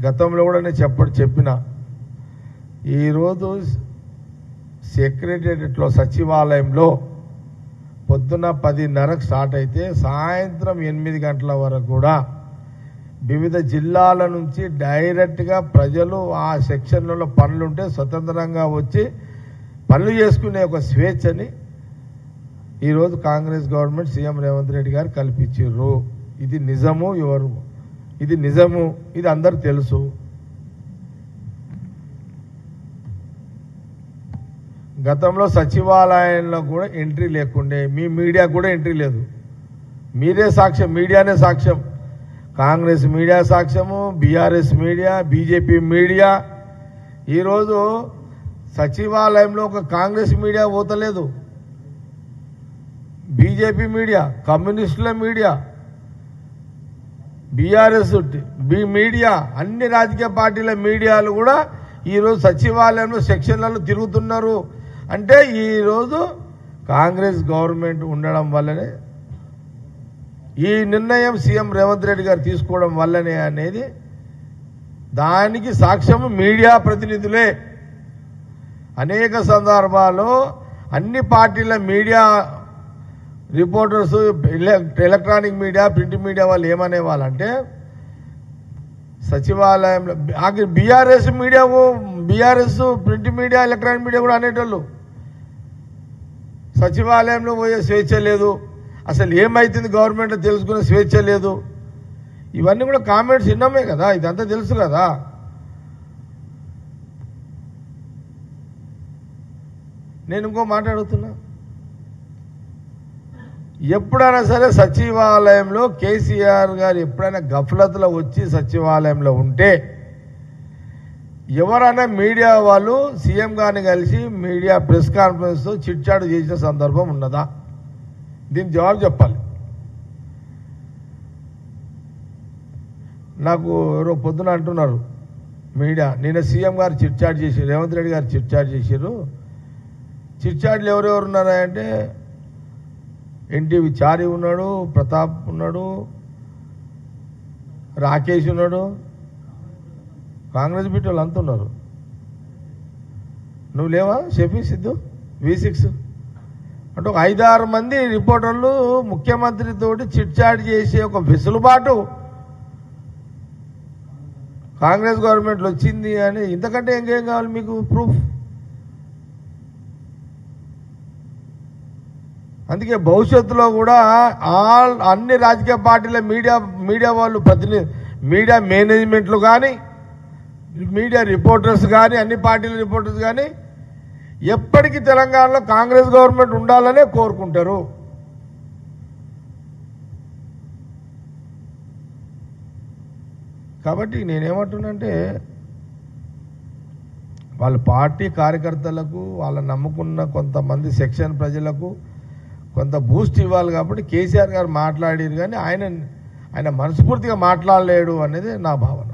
గతంలో కూడా నేను చెప్పిన ఈరోజు సెక్రటేరియట్లో సచివాలయంలో పొద్దున్న 10:30కు స్టార్ట్ అయితే సాయంత్రం 8 గంటల వరకు కూడా వివిధ జిల్లాల నుంచి డైరెక్ట్గా ప్రజలు ఆ సెక్షన్లలో పనులుంటే స్వతంత్రంగా వచ్చి పనులు చేసుకునే ఒక స్వేచ్ఛని ఈరోజు కాంగ్రెస్ గవర్నమెంట్ సీఎం రేవంత్ రెడ్డి గారు కల్పించారు. ఇది నిజము, ఇది నిజము, ఇది అందరికి తెలుసు. గతంలో సచివాలయంలో కూడా ఎంట్రీ లేకుండే, మీ మీడియా కూడా ఎంట్రీ లేదు. మీరే సాక్ష్యం, మీడియానే సాక్ష్యం. కాంగ్రెస్ మీడియా సాక్ష్యము, బీఆర్ఎస్ మీడియా, బీజేపీ మీడియా. ఈరోజు సచివాలయంలో ఒక కాంగ్రెస్ మీడియా పోతలేదు, బీజేపీ మీడియా, కమ్యూనిస్టుల మీడియా, బీఆర్ఎస్ మీడియా, అన్ని రాజకీయ పార్టీల మీడియాలు కూడా ఈరోజు సచివాలయంలో సెక్షన్లలో తిరుగుతున్నారు. అంటే ఈరోజు కాంగ్రెస్ గవర్నమెంట్ ఉండడం వల్లనే, ఈ నిర్ణయం సీఎం రేవంత్ రెడ్డి గారు తీసుకోవడం వల్లనే అనేది దానికి సాక్ష్యం మీడియా ప్రతినిధులే. అనేక సందర్భాల్లో అన్ని పార్టీల media reporters, electronic media, print media వాళ్ళు ఏమనేవాళ్ళంటే సచివాలయంలో BRS media, BRS print media, electronic media కూడా అనేటోళ్ళు సచివాలయంలో పోయే స్వేచ్ఛ లేదు, అసలు ఏమైతుంది గవర్నమెంట్ తెలుసుకునే స్వేచ్ఛ లేదు. ఇవన్నీ కూడా కామెంట్స్ విన్నామే కదా, ఇదంతా తెలుసు కదా. నేను ఇంకో మాట్లాడుతున్నా, ఎప్పుడైనా సరే సచివాలయంలో కేసీఆర్ గారు ఎప్పుడైనా గఫలత్లో వచ్చి సచివాలయంలో ఉంటే ఎవరైనా మీడియా వాళ్ళు సీఎం గారిని కలిసి మీడియా ప్రెస్ కాన్ఫరెన్స్తో చిట్చాటు చేసిన సందర్భం ఉన్నదా? దీనికి జవాబు చెప్పాలి. నాకు ఎవరో పొద్దున అంటున్నారు మీడియా, నిన్న సీఎం గారు చిట్చాట్ చేసారు, రేవంత్ రెడ్డి గారు చిట్చాట్ చేశారు. చిట్చాట్లు ఎవరెవరు ఉన్నారా అంటే ఎన్టీవీ చారి ఉన్నాడు, ప్రతాప్ ఉన్నాడు, రాకేష్ ఉన్నాడు, కాంగ్రెస్ బిడ్డ వాళ్ళు అంతా ఉన్నారు. నువ్వు లేవా? షఫీ సిద్ధు, V6 అంటే ఒక 5-6 మంది రిపోర్టర్లు ముఖ్యమంత్రితోటి చిట్చాట్ చేసే ఒక వెసులుబాటు కాంగ్రెస్ గవర్నమెంట్లో వచ్చింది అని ఇంతకంటే ఇంకేం కావాలి మీకు ప్రూఫ్? అందుకే భవిష్యత్తులో కూడా అన్ని రాజకీయ పార్టీల మీడియా వాళ్ళు మీడియా మేనేజ్మెంట్లు కానీ, మీడియా రిపోర్టర్స్ కానీ, అన్ని పార్టీల రిపోర్టర్స్ కానీ ఎప్పటికీ తెలంగాణలో కాంగ్రెస్ గవర్నమెంట్ ఉండాలనే కోరుకుంటారు. కాబట్టి నేనేమంటున్నానంటే వాళ్ళ పార్టీ కార్యకర్తలకు, వాళ్ళ నమ్ముకున్న కొంతమంది సెక్షన్ ప్రజలకు కొంత బూస్ట్ ఇవ్వాలి. కాబట్టి కేసీఆర్ గారు మాట్లాడారు, కానీ ఆయన మనస్ఫూర్తిగా మాట్లాడలేడు అనేది నా భావన.